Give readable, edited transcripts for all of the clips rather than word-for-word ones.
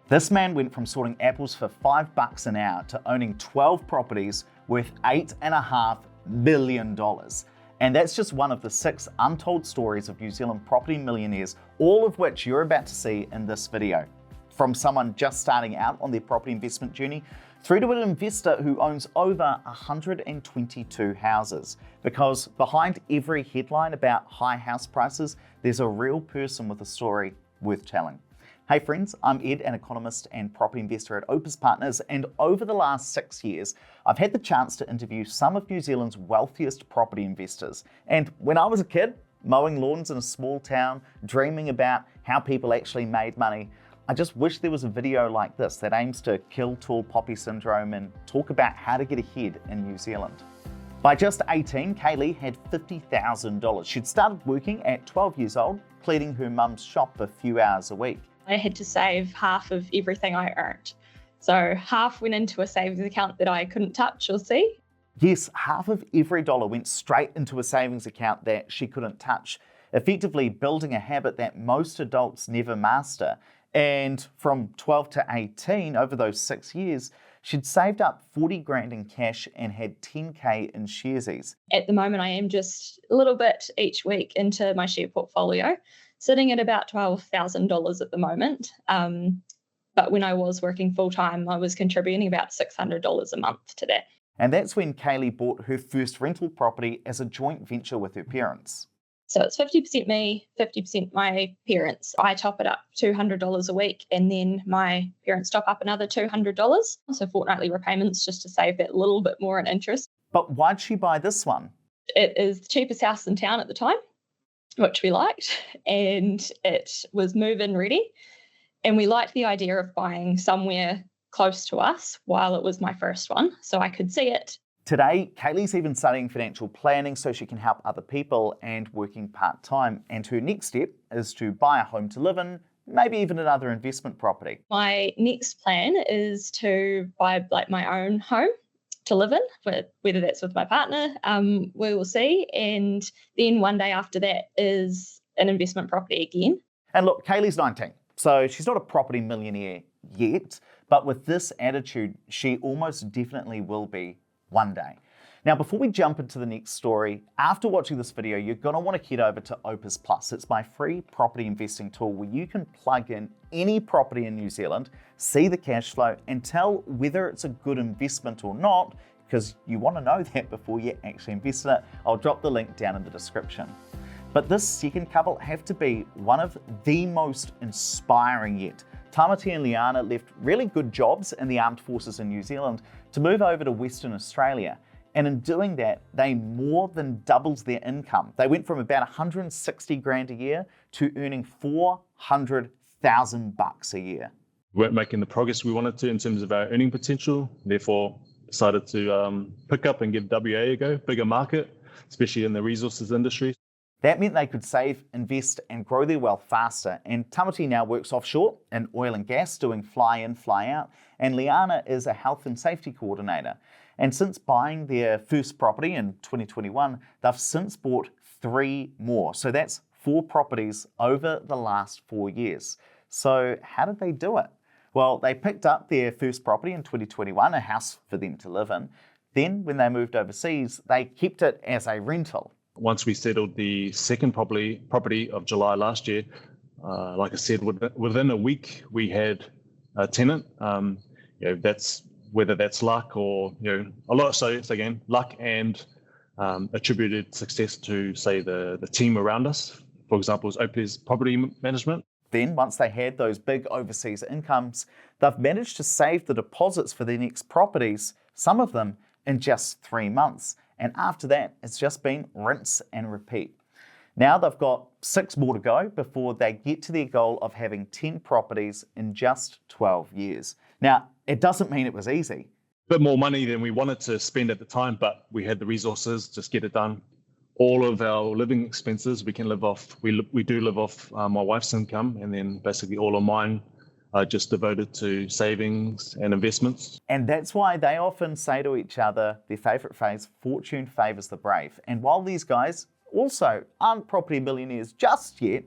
This man went from sorting apples for $5 an hour to owning 12 properties worth $8.5 million. And that's just one of the 6 untold stories of New Zealand property millionaires, all of which you're about to see in this video. From someone just starting out on their property investment journey, through to an investor who owns over 122 houses. Because behind every headline about high house prices, there's a real person with a story worth telling. Hey friends, I'm Ed, an economist and property investor at Opes Partners, and over the last 6 years, I've had the chance to interview some of New Zealand's wealthiest property investors. And when I was a kid, mowing lawns in a small town, dreaming about how people actually made money, I just wish there was a video like this that aims to kill tall poppy syndrome and talk about how to get ahead in New Zealand. By just 18, Kaylee had $50,000. She'd started working at 12 years old, cleaning her mum's shop a few hours a week. I had to save half of everything I earned. So half went into a savings account that I couldn't touch or see. Yes, half of every dollar went straight into a savings account that she couldn't touch, effectively building a habit that most adults never master. And from 12 to 18, over those 6 years, she'd saved up 40 grand in cash and had 10K in sharesies. At the moment, I am just a little bit each week into my share portfolio, sitting at about $12,000 at the moment. But when I was working full-time, I was contributing about $600 a month to that. And that's when Kaylee bought her first rental property as a joint venture with her parents. So it's 50% me, 50% my parents. I top it up $200 a week, and then my parents top up another $200. So fortnightly repayments just to save that little bit more in interest. But why'd she buy this one? It is the cheapest house in town at the time, which we liked, and it was move-in ready. And we liked the idea of buying somewhere close to us while it was my first one, so I could see it. Today, Kaylee's even studying financial planning so she can help other people and working part-time. And her next step is to buy a home to live in, maybe even another investment property. My next plan is to buy my own home to live in, whether that's with my partner, we will see. And then one day after that is an investment property again. And look, Kaylee's 19, so she's not a property millionaire yet, but with this attitude, she almost definitely will be one day. Now, before we jump into the next story, after watching this video, you're going to want to head over to Opes Plus. It's my free property investing tool where you can plug in any property in New Zealand, see the cash flow, and tell whether it's a good investment or not, because you want to know that before you actually invest in it. I'll drop the link down in the description. But this second couple have to be one of the most inspiring yet. Tamati and Liana left really good jobs in the armed forces in New Zealand to move over to Western Australia. And in doing that, they more than doubled their income. They went from about 160 grand a year to earning $400,000 a year. We weren't making the progress we wanted to in terms of our earning potential. Therefore, decided to pick up and give WA a go, bigger market, especially in the resources industry. That meant they could save, invest, and grow their wealth faster. And Tamati now works offshore in oil and gas, doing fly in, fly out. And Liana is a health and safety coordinator. And since buying their first property in 2021, they've since bought 3 more. So that's 4 properties over the last 4 years. So how did they do it? Well, they picked up their first property in 2021, a house for them to live in. Then when they moved overseas, they kept it as a rental. Once we settled the second property of July last year, like I said, within a week we had a tenant. That's whether that's luck or a lot. So it's again luck and attributed success to say the team around us. For example, is Opes Property Management. Then once they had those big overseas incomes, they've managed to save the deposits for their next properties, some of them in just 3 months. And after that, it's just been rinse and repeat. Now they've got 6 more to go before they get to their goal of having 10 properties in just 12 years. Now, it doesn't mean it was easy. A bit more money than we wanted to spend at the time, but we had the resources, just get it done. All of our living expenses we can live off. We do live off my wife's income, and then basically all of mine are just devoted to savings and investments. And that's why they often say to each other, their favorite phrase, fortune favors the brave. And while these guys also aren't property millionaires just yet,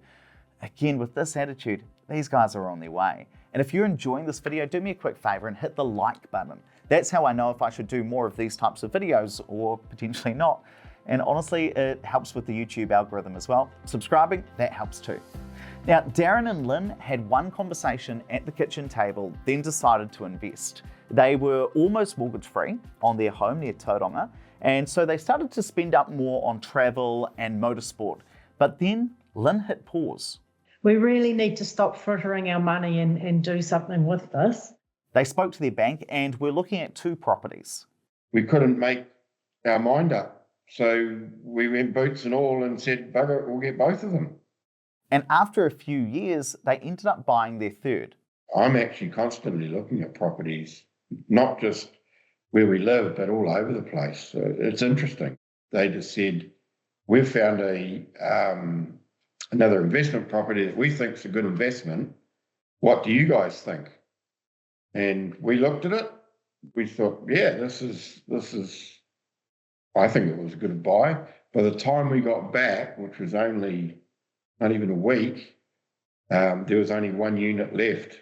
again, with this attitude, these guys are on their way. And if you're enjoying this video, do me a quick favor and hit the like button. That's how I know if I should do more of these types of videos or potentially not. And honestly, it helps with the YouTube algorithm as well. Subscribing, that helps too. Now, Darren and Lynn had one conversation at the kitchen table, then decided to invest. They were almost mortgage-free on their home near Tauranga, and so they started to spend up more on travel and motorsport. But then Lynn hit pause. We really need to stop frittering our money and do something with this. They spoke to their bank and were looking at 2 properties. We couldn't make our mind up. So we went boots and all and said, bugger it, we'll get both of them. And after a few years, they ended up buying their 3rd. I'm actually constantly looking at properties, not just where we live, but all over the place. So it's interesting. They just said, we've found another investment property that we think is a good investment. What do you guys think? And we looked at it. We thought, yeah, this is. I think it was a good buy. By the time we got back, which was only not even a week, there was only 1 unit left.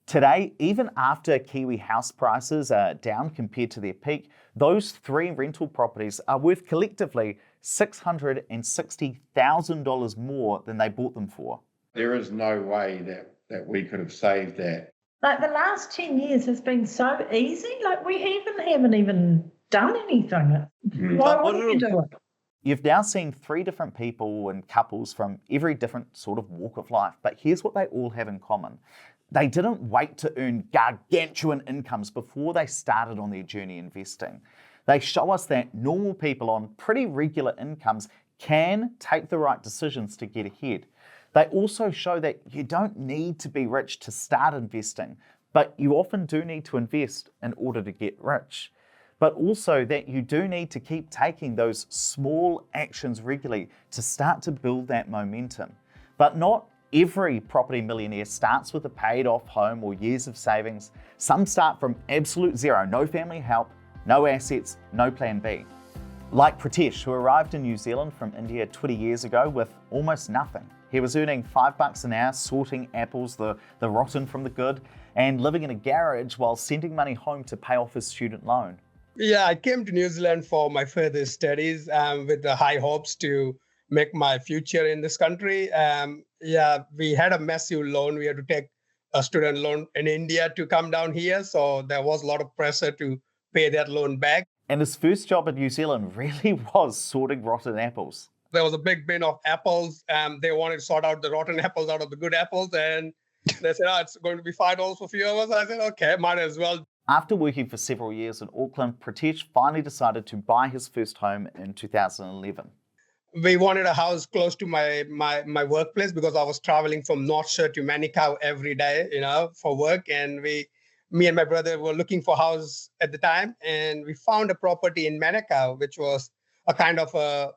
Today, even after Kiwi house prices are down compared to their peak, those 3 rental properties are worth collectively $660,000 more than they bought them for. There is no way that we could have saved that. Like the last 10 years has been so easy. Like we haven't even done anything. Why wouldn't you do it? You've now seen 3 different people and couples from every different sort of walk of life, but here's what they all have in common. They didn't wait to earn gargantuan incomes before they started on their journey investing. They show us that normal people on pretty regular incomes can take the right decisions to get ahead. They also show that you don't need to be rich to start investing, but you often do need to invest in order to get rich. But also that you do need to keep taking those small actions regularly to start to build that momentum. But not every property millionaire starts with a paid off home or years of savings. Some start from absolute zero, no family help, no assets, no plan B. Like Pritesh, who arrived in New Zealand from India 20 years ago with almost nothing. He was earning $5 an hour, sorting apples, the rotten from the good, and living in a garage while sending money home to pay off his student loan. Yeah, I came to New Zealand for my further studies with the high hopes to make my future in this country. We had a massive loan. We had to take a student loan in India to come down here. So there was a lot of pressure to pay that loan back. And his first job in New Zealand really was sorting rotten apples. There was a big bin of apples. They wanted to sort out the rotten apples out of the good apples. And they said, it's going to be $5 for a few hours. I said, okay, might as well. After working for several years in Auckland, Pritesh finally decided to buy his first home in 2011. We wanted a house close to my workplace because I was traveling from North Shore to Manukau every day, for work. And me and my brother were looking for a house at the time. And we found a property in Manukau, which was a kind of a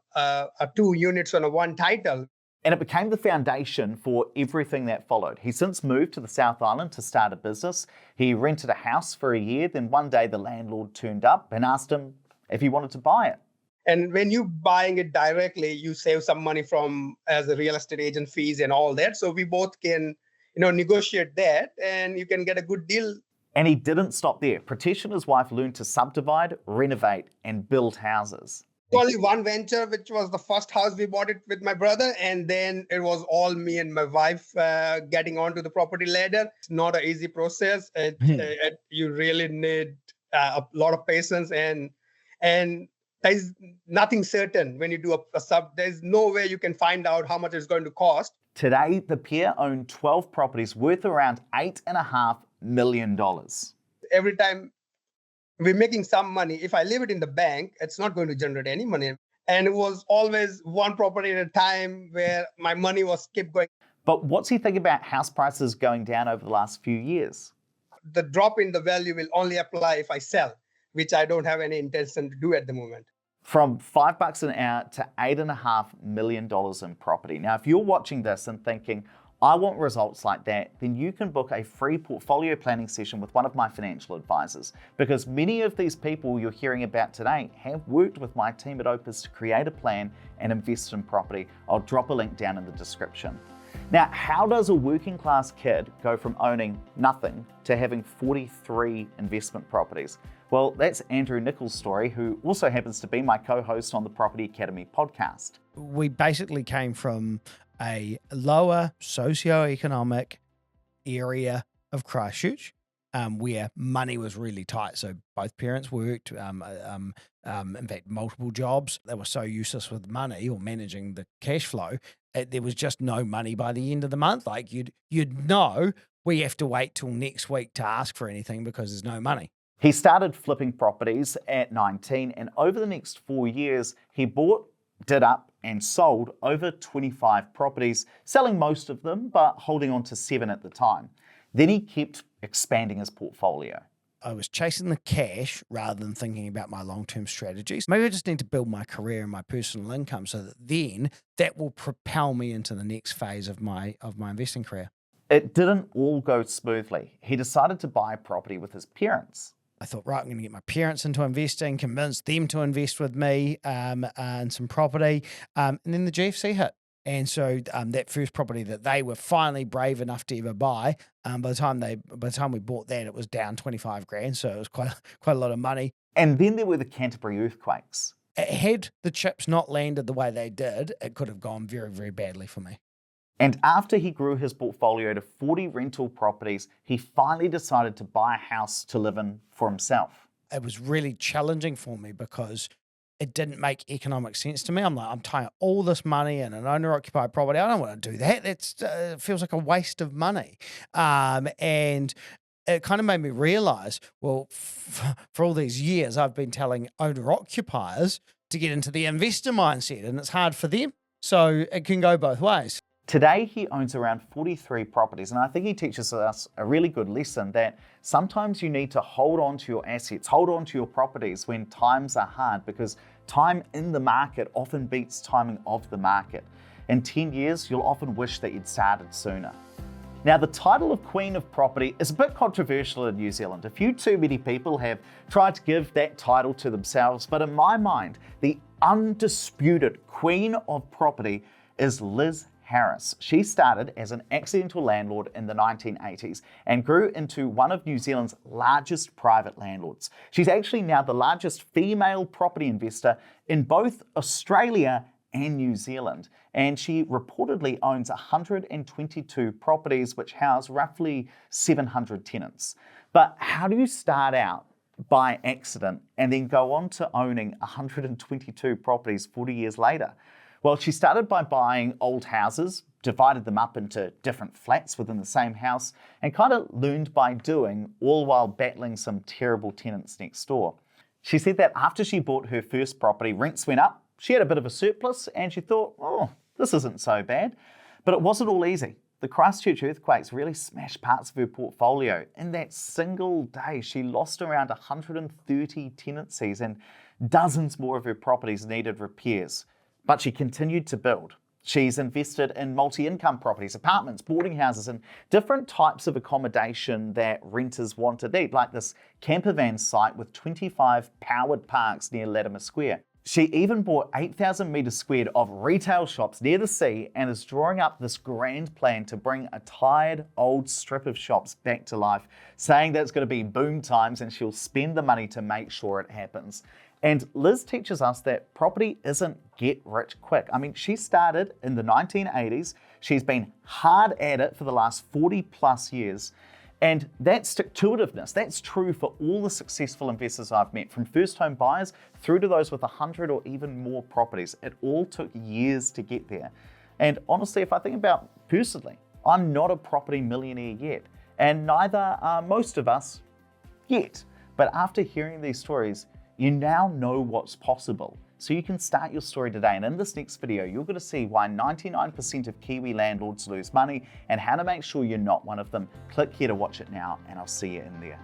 2 units on a 1 title. And it became the foundation for everything that followed. He since moved to the South Island to start a business. He rented a house for a year. Then one day the landlord turned up and asked him if he wanted to buy it. And when you're buying it directly, you save some money from as a real estate agent fees and all that. So we both can, negotiate that and you can get a good deal. And he didn't stop there. Pritesh and his wife learned to subdivide, renovate, and build houses. Only one venture, which was the first house we bought it with my brother. And then it was all me and my wife getting onto the property ladder. It's not an easy process. You really need a lot of patience and there's nothing certain when you do a sub. There's no way you can find out how much it's going to cost. Today, the pair own 12 properties worth around $8.5 million. Every time we're making some money, if I leave it in the bank, it's not going to generate any money. And it was always one property at a time where my money was kept going. But what's he think about house prices going down over the last few years? The drop in the value will only apply if I sell, which I don't have any intention to do at the moment. From $5 an hour to $8.5 million in property. Now, if you're watching this and thinking, I want results like that, then you can book a free portfolio planning session with one of my financial advisors, because many of these people you're hearing about today have worked with my team at Opes to create a plan and invest in property. I'll drop a link down in the description. Now, how does a working class kid go from owning nothing to having 43 investment properties? Well, that's Andrew Nichols' story, who also happens to be my co-host on the Property Academy podcast. We basically came from a lower socioeconomic area of Christchurch, where money was really tight. So both parents worked, in fact, multiple jobs. They were so useless with money or managing the cash flow. There was just no money by the end of the month. Like you'd know we have to wait till next week to ask for anything because there's no money. He started flipping properties at 19, and over the next 4 years, he bought, did up, and sold over 25 properties, selling most of them, but holding on to 7 at the time. Then he kept expanding his portfolio. I was chasing the cash rather than thinking about my long-term strategies. Maybe I just need to build my career and my personal income so that then that will propel me into the next phase of my investing career. It didn't all go smoothly. He decided to buy a property with his parents. I thought, right, I'm going to get my parents into investing, convince them to invest with me in some property. And then the GFC hit. And so that first property that they were finally brave enough to ever buy, by the time we bought that, it was down 25 grand. So it was quite a lot of money. And then there were the Canterbury earthquakes. Had the chips not landed the way they did, it could have gone very, very badly for me. And after he grew his portfolio to 40 rental properties, he finally decided to buy a house to live in for himself. It was really challenging for me because it didn't make economic sense to me. I'm like, I'm tying all this money in an owner-occupied property. I don't want to do that. It feels like a waste of money. And it kind of made me realize, well, for all these years, I've been telling owner-occupiers to get into the investor mindset, and it's hard for them. So it can go both ways. Today, he owns around 43 properties, and I think he teaches us a really good lesson that sometimes you need to hold on to your assets, hold on to your properties when times are hard, because time in the market often beats timing of the market. In 10 years, you'll often wish that you'd started sooner. Now, the title of Queen of Property is a bit controversial in New Zealand. A few too many people have tried to give that title to themselves, but in my mind, the undisputed Queen of Property is Liz Harris. She started as an accidental landlord in the 1980s and grew into one of New Zealand's largest private landlords. She's actually now the largest female property investor in both Australia and New Zealand. And she reportedly owns 122 properties, which house roughly 700 tenants. But how do you start out by accident and then go on to owning 122 properties 40 years later? Well, she started by buying old houses, divided them up into different flats within the same house, and kind of learned by doing, all while battling some terrible tenants next door. She said that after she bought her first property, rents went up, she had a bit of a surplus, and she thought, oh, this isn't so bad. But it wasn't all easy. The Christchurch earthquakes really smashed parts of her portfolio. In that single day, she lost around 130 tenancies, and dozens more of her properties needed repairs. But she continued to build. She's invested in multi-income properties, apartments, boarding houses, and different types of accommodation that renters want to need, like this camper van site with 25 powered parks near Latimer Square. She even bought 8,000 metres squared of retail shops near the sea and is drawing up this grand plan to bring a tired old strip of shops back to life, saying that it's going to be boom times and she'll spend the money to make sure it happens. And Liz teaches us that property isn't get rich quick. I mean, she started in the 1980s. She's been hard at it for the last 40 plus years. And that stick-to-itiveness, that's true for all the successful investors I've met, from first home buyers through to those with 100 or even more properties. It all took years to get there. And honestly, if I think about personally, I'm not a property millionaire yet, and neither are most of us yet. But after hearing these stories, you now know what's possible. So you can start your story today. And in this next video, you're going to see why 99% of Kiwi landlords lose money and how to make sure you're not one of them. Click here to watch it now, and I'll see you in there.